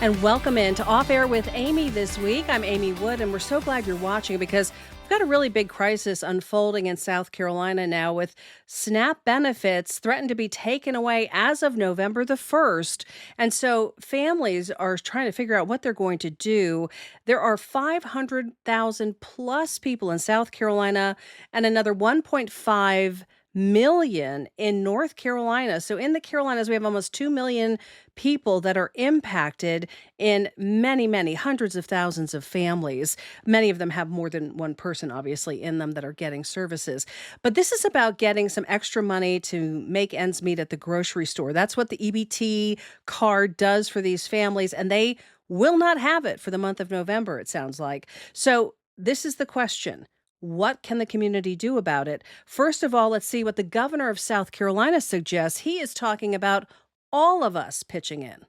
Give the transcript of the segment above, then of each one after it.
and welcome in to Off Air with Amy this week. I'm Amy Wood, and we're so glad you're watching because we've got a really big crisis unfolding in South Carolina now, with SNAP benefits threatened to be taken away as of November the 1st. And so families are trying to figure out what they're going to do. There are 500,000 plus people in South Carolina and another 1.5 million in North Carolina. So in the Carolinas, we have almost 2 million people that are impacted in many hundreds of thousands of families. Many of them have more than one person, obviously, in them that are getting services. But this is about getting some extra money to make ends meet at the grocery store. That's what the EBT card does for these families, and they will not have it for the month of November, it sounds like. So this is the question. What can the community do about it? First of all, let's see what the governor of South Carolina suggests. He is talking about all of us pitching in.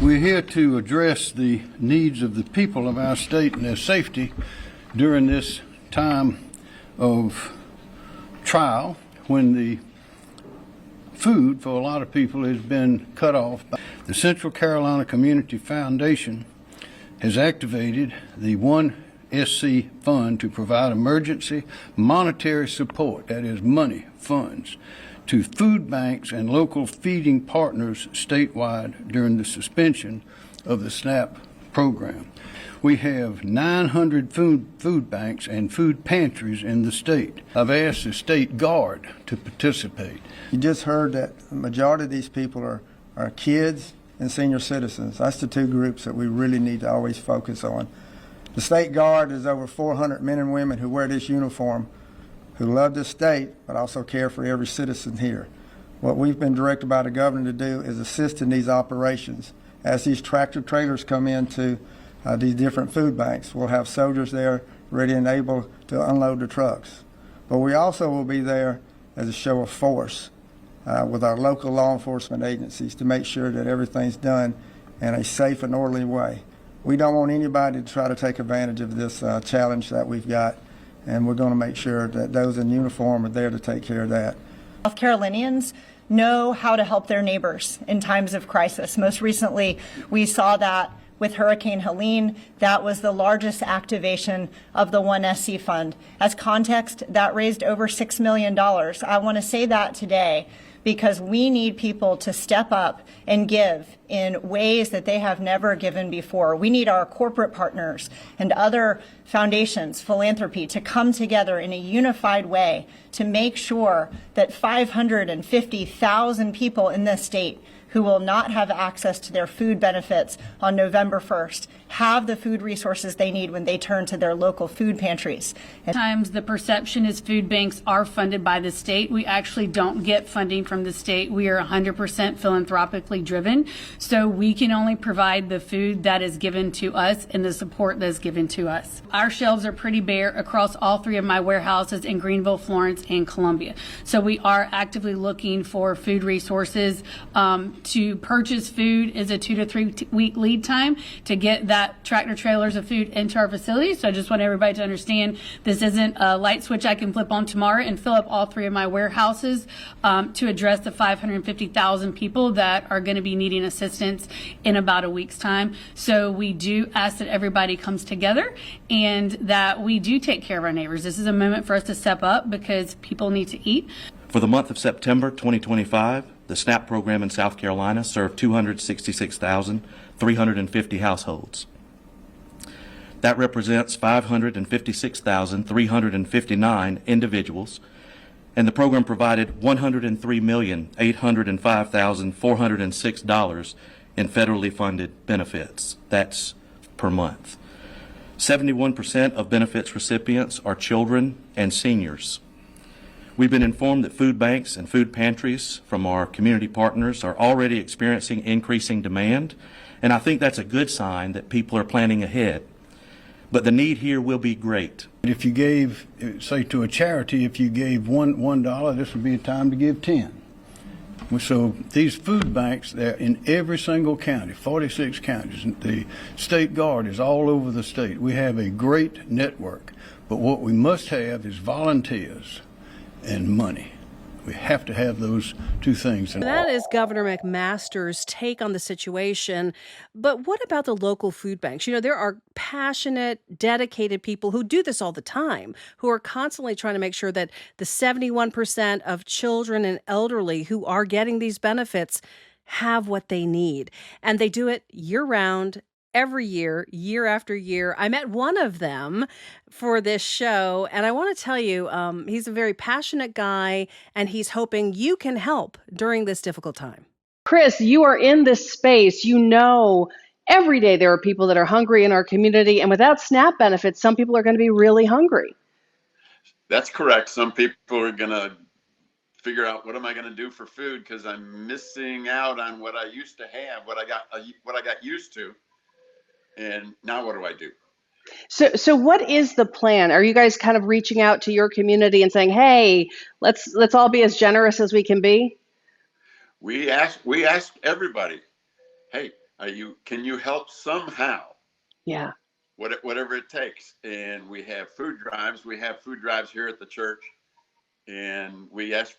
We're here to address the needs of the people of our state and their safety during this time of trial, when the food for a lot of people has been cut off. The Central Carolina Community Foundation has activated the OneSC fund to provide emergency monetary support, that is money, funds, to food banks and local feeding partners statewide during the suspension of the SNAP program. We have 900 food banks and food pantries in the state. I've asked the State Guard to participate. You just heard that the majority of these people are kids and senior citizens. That's the two groups that we really need to always focus on. The State Guard is over 400 men and women who wear this uniform, who love this state, but also care for every citizen here. What we've been directed by the governor to do is assist in these operations. As these tractor trailers come into these different food banks, we'll have soldiers there ready and able to unload the trucks. But we also will be there as a show of force with our local law enforcement agencies to make sure that everything's done in a safe and orderly way. We don't want anybody to try to take advantage of this challenge that we've got, and we're going to make sure that those in uniform are there to take care of that. South Carolinians know how to help their neighbors in times of crisis. Most recently, we saw that with Hurricane Helene. That was the largest activation of the OneSC fund. As context, that raised over $6 million. I want to say that today because we need people to step up and give in ways that they have never given before. We need our corporate partners and other foundations, philanthropy, to come together in a unified way to make sure that 550,000 people in this state who will not have access to their food benefits on November 1st have the food resources they need when they turn to their local food pantries. Sometimes the perception is food banks are funded by the state. We actually don't get funding from the state. We are 100% philanthropically driven, so we can only provide the food that is given to us and the support that is given to us. Our shelves are pretty bare across all three of my warehouses in Greenville, Florence, and Columbia. So we are actively looking for food resources. To purchase food is a 2 to 3 week lead time to get that tractor trailers of food into our facilities. So I just want everybody to understand this isn't a light switch I can flip on tomorrow and fill up all three of my warehouses to address the 550,000 people that are going to be needing assistance in about a week's time. So we do ask that everybody comes together and that we do take care of our neighbors. This is a moment for us to step up because people need to eat. For the month of September 2025, the SNAP program in South Carolina served 266,350 households. That represents 556,359 individuals, and the program provided $103,805,406 in federally funded benefits. That's per month. 71% of benefits recipients are children and seniors. We've been informed that food banks and food pantries from our community partners are already experiencing increasing demand, and I think that's a good sign that people are planning ahead. But the need here will be great. If you gave, say to a charity, if you gave $1, this would be a time to give 10. So these food banks, they're in every single county, 46 counties. The State Guard is all over the state. We have a great network, but what we must have is volunteers and money. We have to have those two things. That is Governor McMaster's take on the situation. But what about the local food banks? There are passionate, dedicated people who do this all the time, who are constantly trying to make sure that the 71% of children and elderly who are getting these benefits have what they need. And they do it year round, every year, year after year. I met one of them for this show, and I want to tell you, he's a very passionate guy, and he's hoping you can help during this difficult time. Chris, you are in this space. Every day there are people that are hungry in our community, and without SNAP benefits, some people are going to be really hungry. That's correct. Some people are going to figure out, what am I going to do for food, because I'm missing out on what I used to have, what I got used to. And now what do I do? So what is the plan? Are you guys kind of reaching out to your community and saying, "Hey, let's all be as generous as we can be"? We ask everybody, hey, can you help somehow? Yeah. Whatever it takes. And we have food drives. We have food drives here at the church, and we ask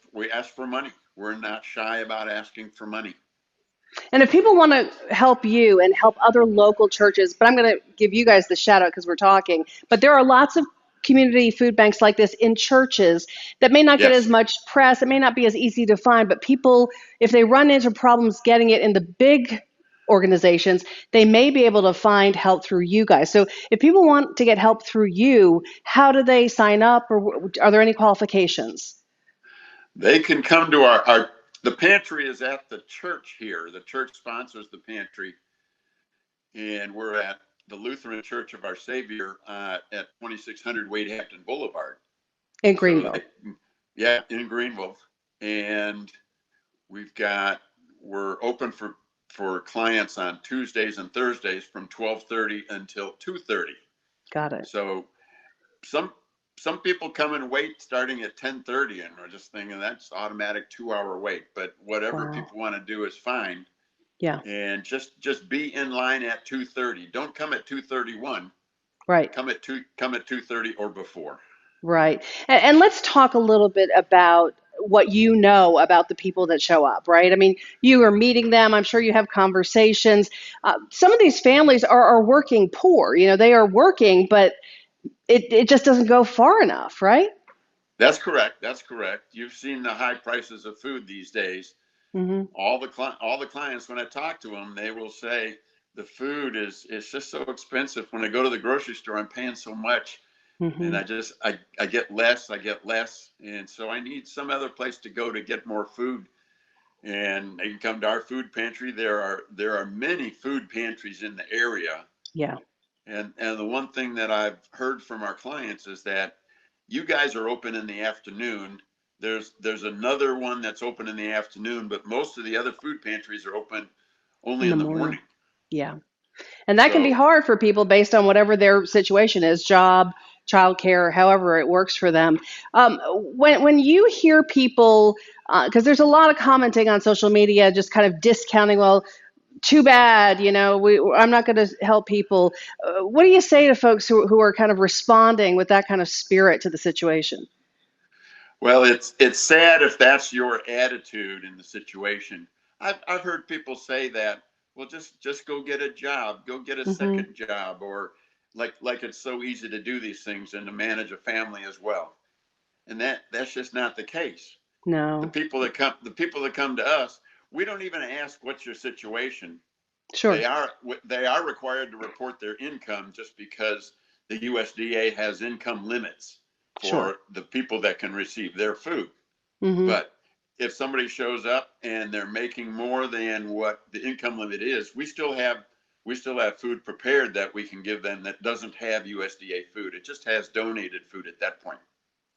for money. We're not shy about asking for money. And if people want to help you and help other local churches, but I'm going to give you guys the shout out because we're talking, but there are lots of community food banks like this in churches that may not get Yes. as much press. It may not be as easy to find, but people, if they run into problems getting it in the big organizations, they may be able to find help through you guys. So if people want to get help through you, how do they sign up, or are there any qualifications? They can come to the pantry is at the church here. The church sponsors the pantry, and we're at the Lutheran Church of Our Savior at 2600 Wade Hampton Boulevard. In Greenville. Yeah, in Greenville. And we're open for clients on Tuesdays and Thursdays from 12:30 until 2:30. Got it. So some people come and wait starting at 10:30, and we're just thinking that's automatic 2-hour wait. But whatever Wow. people want to do is fine. Yeah. And just be in line at 2:30. Don't come at 2:31. Right. Come at 2:30 or before. Right. And let's talk a little bit about what you know about the people that show up, right? I mean, you are meeting them. I'm sure you have conversations. Some of these families are working poor. They are working, but it just doesn't go far enough, right? That's correct. You've seen the high prices of food these days. Mm-hmm. All the clients, when I talk to them, they will say the food is just so expensive. When I go to the grocery store, I'm paying so much. Mm-hmm. And I get less, and so I need some other place to go to get more food. And they can come to our food pantry. There are many food pantries in the area. Yeah. And the one thing that I've heard from our clients is that you guys are open in the afternoon. There's another one that's open in the afternoon, but most of the other food pantries are open only in the morning. Yeah. And that can be hard for people based on whatever their situation is, job, childcare, however it works for them. When you hear people, because there's a lot of commenting on social media, just kind of discounting, well, too bad, I'm not going to help people. What do you say to folks who are kind of responding with that kind of spirit to the situation? Well, it's sad if that's your attitude in the situation. I've heard people say that, well, just go get a job, go get a Mm-hmm. second job, or like it's so easy to do these things and to manage a family as well. And that's just not the case. No. The people that come to us, we don't even ask what's your situation. Sure. They are required to report their income just because the USDA has income limits for Sure. the people that can receive their food. Mm-hmm. But if somebody shows up and they're making more than what the income limit is, we still have food prepared that we can give them that doesn't have USDA food. It just has donated food at that point.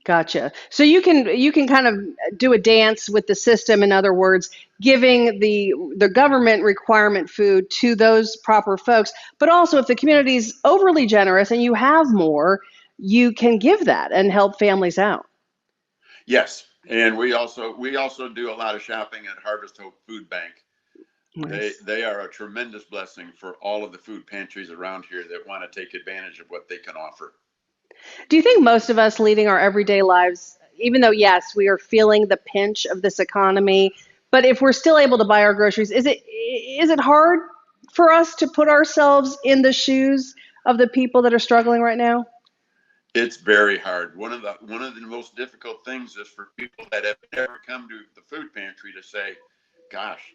Gotcha. So you can kind of do a dance with the system. In other words, giving the government requirement food to those proper folks, but also if the community is overly generous and you have more, you can give that and help families out. Yes, and we also do a lot of shopping at Harvest Hope Food Bank. Nice. They are a tremendous blessing for all of the food pantries around here that want to take advantage of what they can offer. Do you think most of us leading our everyday lives even though, yes, we are feeling the pinch of this economy, but if we're still able to buy our groceries, is it hard for us to put ourselves in the shoes of the people that are struggling right now? It's very hard. One of the most difficult things is for people that have never come to the food pantry to say, "Gosh,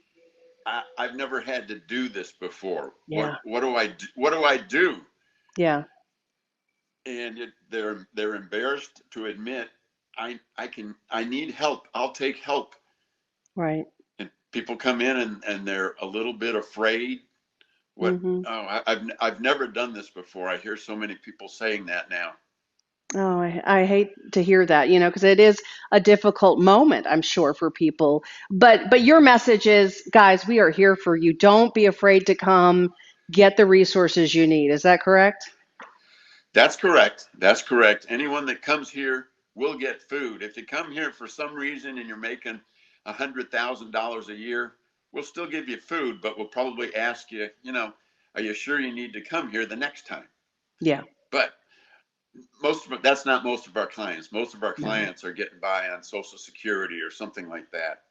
I've never had to do this before. Yeah. What do I do? What do I do?" Yeah. And they're embarrassed to admit, I need help. I'll take help. Right. And people come in and they're a little bit afraid. Hmm. I've never done this before. I hear so many people saying that now. Oh, I hate to hear that, because it is a difficult moment, I'm sure, for people. But your message is, guys, we are here for you. Don't be afraid to come get the resources you need. Is that correct? That's correct. That's correct. Anyone that comes here will get food. If you come here for some reason and you're making $100,000 a year, we'll still give you food, but we'll probably ask you, are you sure you need to come here the next time? Yeah. But that's not most of our clients. Most of our No. clients are getting by on Social Security or something like that,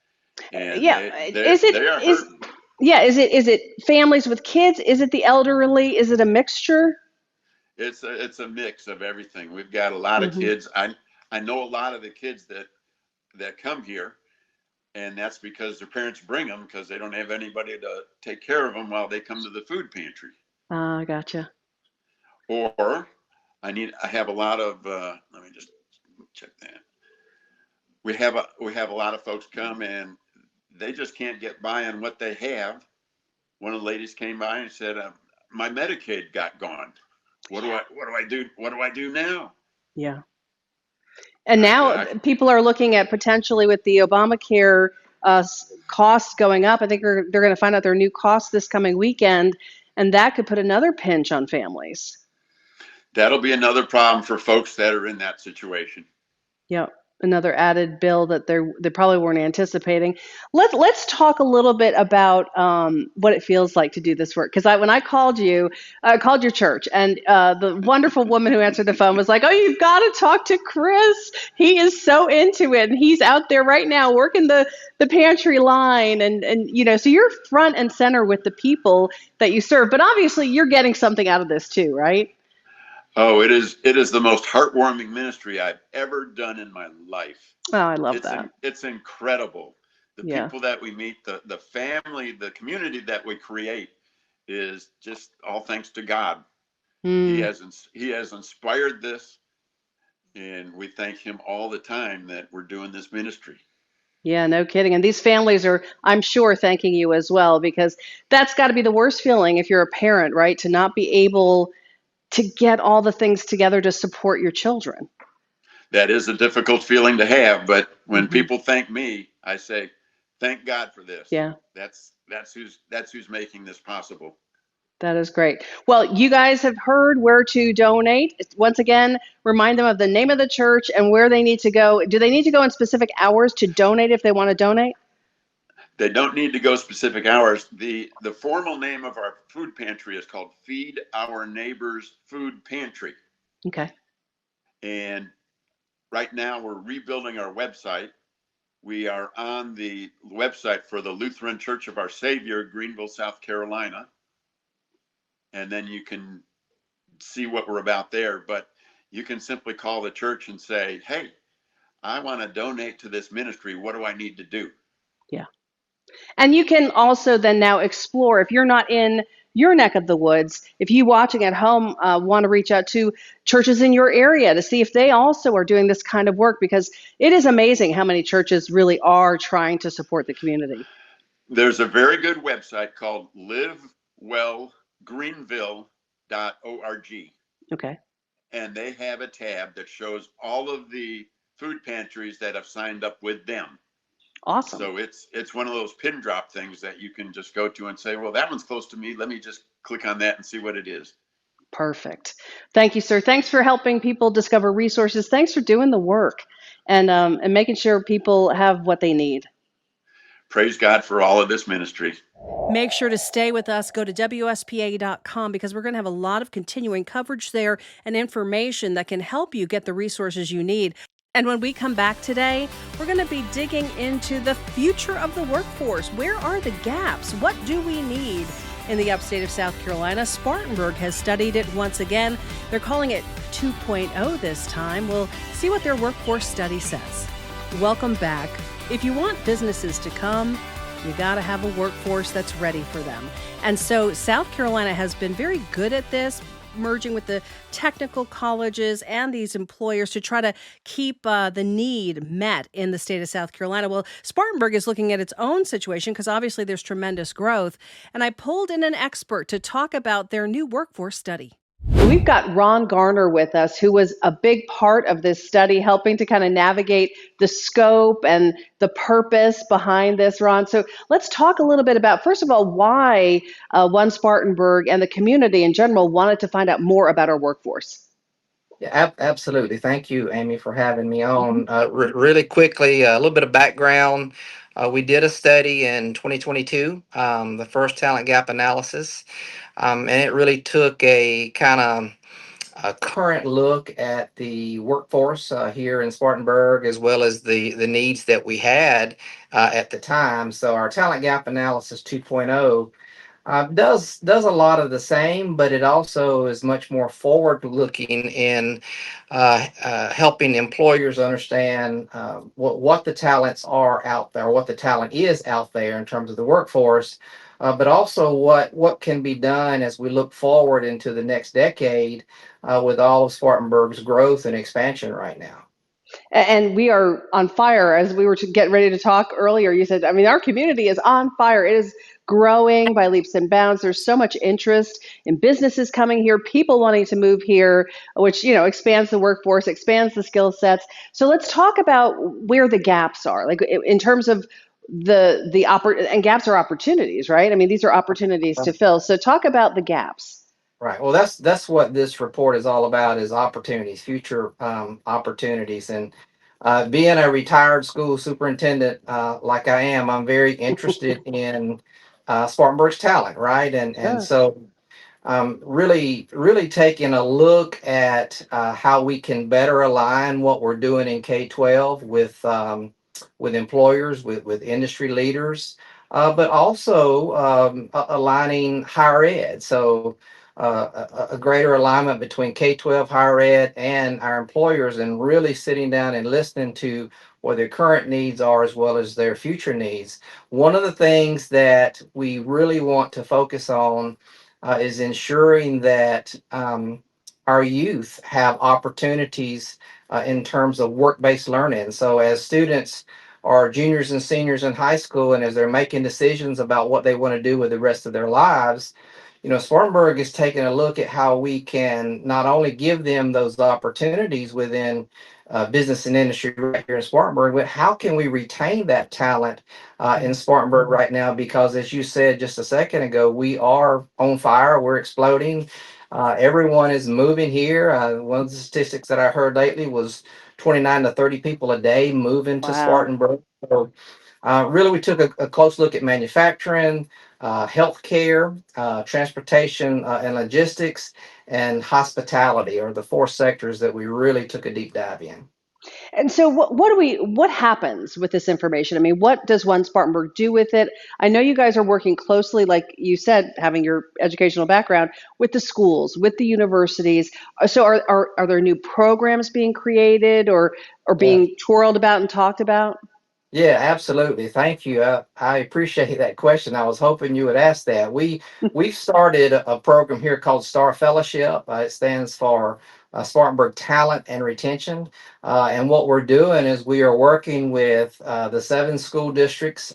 and Yeah. Is it they are is hurting. yeah, is it families with kids? Is it the elderly? Is it a mixture? It's a mix of everything. We've got a lot of Hmm. kids. I know a lot of the kids that come here, and that's because their parents bring them because they don't have anybody to take care of them while they come to the food pantry. Ah, gotcha. Or I have a lot of let me just check that. We have a lot of folks come and they just can't get by on what they have. One of the ladies came by and said, "My Medicaid got gone. What do I do? What do I do now?" Yeah. And I now said, people are looking at potentially with the Obamacare costs going up. I think they're going to find out their new costs this coming weekend, and that could put another pinch on families. "That'll be another problem for folks that are in that situation." Yep. Another added bill that they probably weren't anticipating. Let's talk a little bit about what it feels like to do this work. Because when I called you, I called your church, and the wonderful woman who answered the phone was like, "Oh, you've got to talk to Chris. He is so into it, and he's out there right now working the pantry line, and so you're front and center with the people that you serve. But obviously, you're getting something out of this too, right? Oh, it is the most heartwarming ministry I've ever done in my life. Oh, I love It's that. it's incredible. The Yeah. people that we meet, the family, the community that we create is just all thanks to God. Mm. He has inspired this, and we thank him all the time that we're doing this ministry. Yeah, no kidding. And these families are, I'm sure, thanking you as well, because that's got to be the worst feeling if you're a parent, right? To not be able to get all the things together to support your children. That is a difficult feeling to have, but when Hmm. people thank me, I say, "Thank God for this." Yeah, That's who's making this possible. that is great. Well, you guys have heard where to donate. Once again, remind them of the name of the church and where they need to go. Do they need to go in specific hours to donate if they want to donate? They don't need to go specific hours. The formal name of our food pantry is called Feed Our Neighbors Food Pantry. Okay. And right now we're rebuilding our website. We are on the website for the Lutheran Church of Our Savior, Greenville, South Carolina. And then you can see what we're about there. But you can simply call the church and say, "Hey, I want to donate to this ministry. What do I need to do?" Yeah. And you can also then now explore if you're not in your neck of the woods, if you watching at home want to reach out to churches in your area to see if they also are doing this kind of work, because it is amazing how many churches really are trying to support the community. There's a very good website called livewellgreenville.org, Okay. and they have a tab that shows all of the food pantries that have signed up with them. Awesome. So it's one of those pin drop things that you can just go to and say, "Well, that one's close to me. Let me just click on that and see what it is." Perfect. Thank you, sir. Thanks for helping people discover resources. Thanks for doing the work and making sure people have what they need. Praise God for all of this ministry. Make sure to stay with us. Go to WSPA.com because we're going to have a lot of continuing coverage there and information that can help you get the resources you need. And when we come back today, we're going to be digging into the future of the workforce. Where are the gaps? What do we need in the upstate of South Carolina? Spartanburg has studied it once again. They're calling it 2.0 this time. We'll see what their workforce study says. Welcome back. If you want businesses to come, you got to have a workforce that's ready for them. And so South Carolina has been very good at this, merging with the technical colleges and these employers to try to keep the need met in the state of South Carolina. Well, Spartanburg is looking at its own situation because obviously there's tremendous growth. And I pulled in an expert to talk about their new workforce study. We've got Ron Garner with us, who was a big part of this study, helping to kind of navigate the scope and the purpose behind this, Ron. So let's talk a little bit about, first of all, why OneSpartanburg and the community in general wanted to find out more about our workforce. Yeah, absolutely. Thank you, Amy, for having me on. Really quickly, a little bit of background. We did a study in 2022, the first talent gap analysis, and it really took a kind of a current look at the workforce here in Spartanburg, as well as the needs that we had at the time. So our talent gap analysis 2.0 does a lot of the same, but it also is much more forward looking in helping employers understand what the talents are out there, what the talent is out there in terms of the workforce, but also what can be done as we look forward into the next decade with all of Spartanburg's growth and expansion right now. And we are on fire. As we were to get ready to talk earlier, you said, I mean, our community is on fire. It is growing by leaps and bounds. There's so much interest in businesses coming here, people wanting to move here, which, expands the workforce, expands the skill sets. So let's talk about where the gaps are, like in terms of and gaps are opportunities, right? I mean, these are opportunities to fill. So talk about the gaps. Right. Well, that's what this report is all about, is opportunities, future opportunities. And being a retired school superintendent like I am, I'm very interested in Spartanburg's talent, right? And Sure. so really taking a look at how we can better align what we're doing in K-12 with employers, with industry leaders, but also aligning higher ed. So a greater alignment between K-12 higher ed and our employers, and really sitting down and listening to what their current needs are as well as their future needs. One of the things that we really want to focus on is ensuring that our youth have opportunities in terms of work-based learning. So as students are juniors and seniors in high school, and as they're making decisions about what they want to do with the rest of their lives, Spartanburg is taking a look at how we can not only give them those opportunities within business and industry right here in Spartanburg, but how can we retain that talent in Spartanburg right now? Because as you said just a second ago, we are on fire. We're exploding. Everyone is moving here. One of the statistics that I heard lately was 29 to 30 people a day moving to Wow. Spartanburg. So really, we took a close look at manufacturing, healthcare, transportation and logistics, and hospitality are the four sectors that we really took a deep dive in. And so what happens with this information? I mean, what does One Spartanburg do with it? I know you guys are working closely, like you said, having your educational background, with the schools, with the universities. So are there new programs being created or Yeah. being twirled about and talked about? Yeah, absolutely. Thank you. I appreciate that question. I was hoping you would ask that. We've started a program here called Star Fellowship. It stands for Spartanburg Talent and Retention. And what we're doing is we are working with the 7 school districts,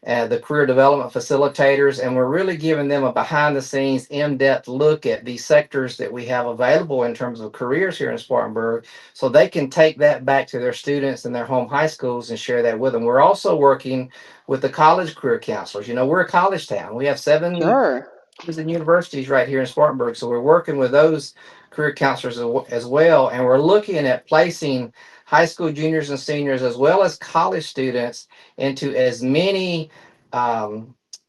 the career development facilitators, and we're really giving them a behind the scenes, in-depth look at these sectors that we have available in terms of careers here in Spartanburg, so they can take that back to their students in their home high schools and share that with them. We're also working with the college career counselors. We're a college town. We have 7 Sure. colleges and universities right here in Spartanburg. So we're working with those career counselors as well. And we're looking at placing high school juniors and seniors, as well as college students, into as many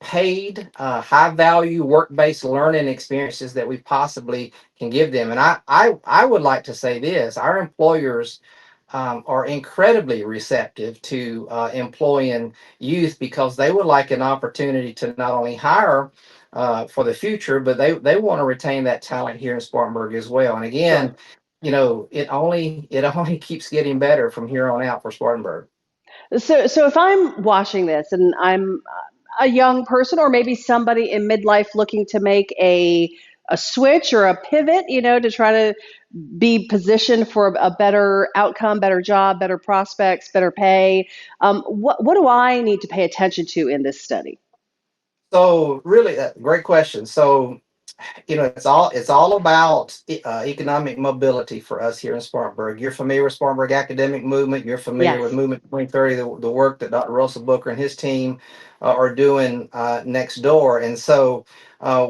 paid, high value work based learning experiences that we possibly can give them. And I would like to say this: our employers are incredibly receptive to employing youth because they would like an opportunity to not only hire for the future, but they want to retain that talent here in Spartanburg as well. And Sure. again, it only keeps getting better from here on out for Spartanburg. So if I'm watching this and I'm a young person or maybe somebody in midlife looking to make a switch or a pivot, to try to be positioned for a better outcome, better job, better prospects, better pay, what do I need to pay attention to in this study? So really, great question. So it's all about economic mobility for us here in Spartanburg. You're familiar with Spartanburg academic movement. You're familiar with Yes. Movement 2030, the work that Dr. Russell Booker and his team are doing next door. And so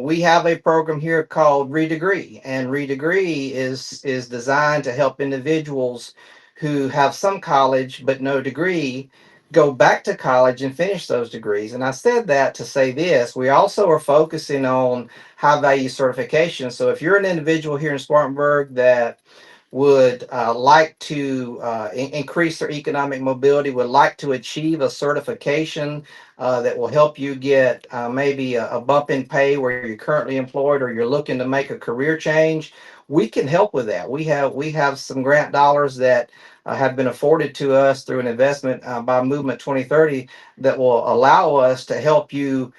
we have a program here called Redegree, and Redegree is designed to help individuals who have some college but no degree go back to college and finish those degrees. And I said that to say this: we also are focusing on high value certification. So if you're an individual here in Spartanburg that would like to increase their economic mobility, would like to achieve a certification that will help you get maybe a bump in pay where you're currently employed, or you're looking to make a career change, we can help with that. We have some grant dollars that have been afforded to us through an investment by Movement 2030 that will allow us to help you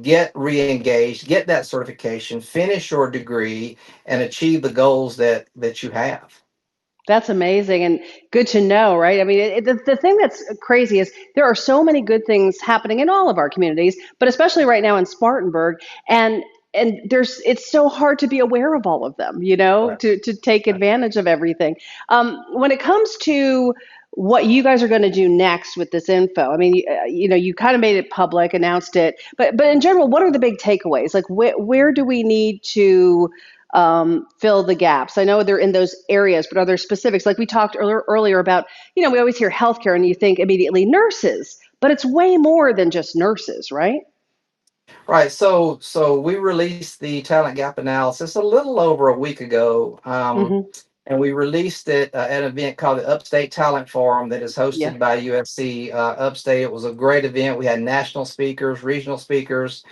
get re-engaged, get that certification, finish your degree, and achieve the goals that you have. That's amazing and good to know, right? I mean, the thing that's crazy is there are so many good things happening in all of our communities, but especially right now in Spartanburg, and there's it's so hard to be aware of all of them, Right. to take advantage of everything. When it comes to what you guys are going to do next with this info, I mean, you kind of made it public, announced it, but in general, what are the big takeaways? Like, where do we need to fill the gaps? I know they're in those areas, but are there specifics? Like we talked earlier about, we always hear healthcare and you think immediately nurses, but it's way more than just nurses, right? Right. So we released the talent gap analysis a little over a week ago. Hmm. And we released it at an event called the Upstate Talent Forum that is Yeah. hosted by USC Upstate. It was a great event. We had national speakers, regional speakers.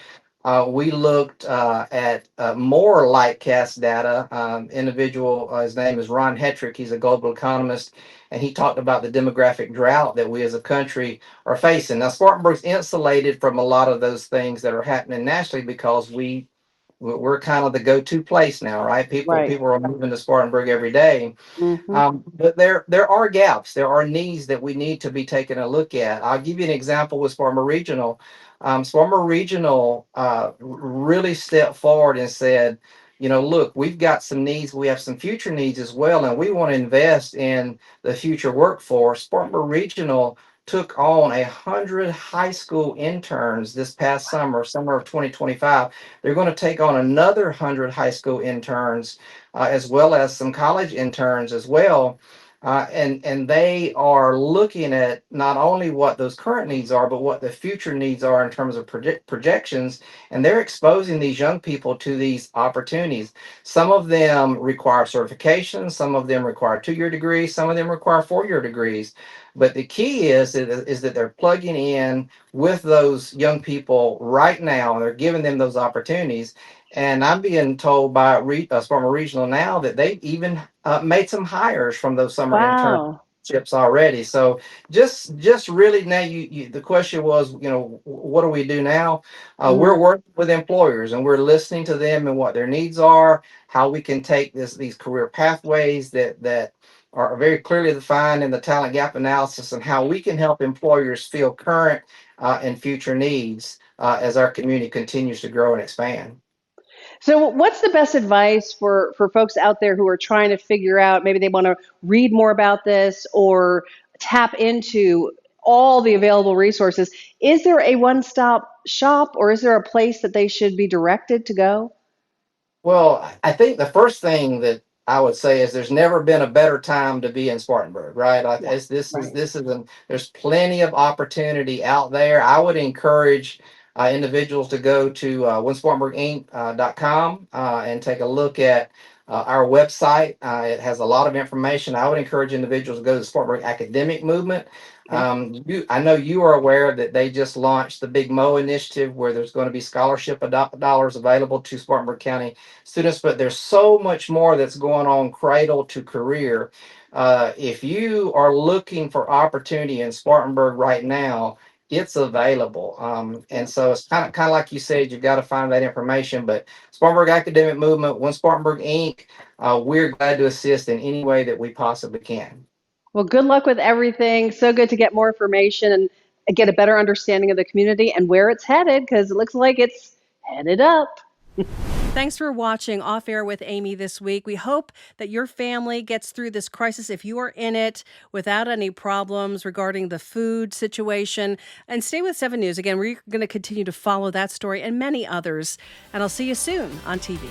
We looked at more light cast data. Individual, his name is Ron Hetrick. He's a global economist, and he talked about the demographic drought that we as a country are facing. Now, Spartanburg's insulated from a lot of those things that are happening nationally because we're kind of the go-to place now, right? People Right. people are moving to Spartanburg every day. Hmm. But there are gaps, there are needs that we need to be taking a look at. I'll give you an example with Spartanburg Regional. Spartanburg Regional really stepped forward and said, look, we've got some needs, we have some future needs as well, and we want to invest in the future workforce. Spartanburg Regional took on 100 high school interns this past summer of 2025. They're going to take on another 100 high school interns as well as some college interns as well. And they are looking at not only what those current needs are, but what the future needs are in terms of projections. And they're exposing these young people to these opportunities. Some of them require certification, some of them require 2-year degrees, some of them require 4-year degrees. But the key is that they're plugging in with those young people right now, and they're giving them those opportunities. And I'm being told by Spartanburg Regional now that they've even made some hires from those summer Wow. internships already. So just really now, the question was, what do we do now? We're Hmm. working with employers and we're listening to them and what their needs are, how we can take these career pathways that are very clearly defined in the talent gap analysis, and how we can help employers fill current and future needs as our community continues to grow and expand. So, what's the best advice for folks out there who are trying to figure out, maybe they want to read more about this or tap into all the available resources? Is there a one-stop shop or is there a place that they should be directed to go? Well, I think the first thing that I would say is there's never been a better time to be in Spartanburg, right? Yeah. This is Right. this is there's plenty of opportunity out there. I would encourage individuals to go to OneSpartanburgInc.com and take a look at our website. It has a lot of information. I would encourage individuals to go to the Spartanburg Academic Movement. I know you are aware that they just launched the Big Mo initiative, where there's going to be scholarship dollars available to Spartanburg County students, but there's so much more that's going on cradle to career. If you are looking for opportunity in Spartanburg right now, it's available. And so it's kind of like you said, you've got to find that information. But Spartanburg Academic Movement, One Spartanburg Inc., we're glad to assist in any way that we possibly can. Well, good luck with everything. So good to get more information and get a better understanding of the community and where it's headed, because it looks like it's headed up. Thanks for watching Off Air with Amy this week. We hope that your family gets through this crisis, if you are in it, without any problems regarding the food situation. And stay with 7 News. Again, we're going to continue to follow that story and many others. And I'll see you soon on TV.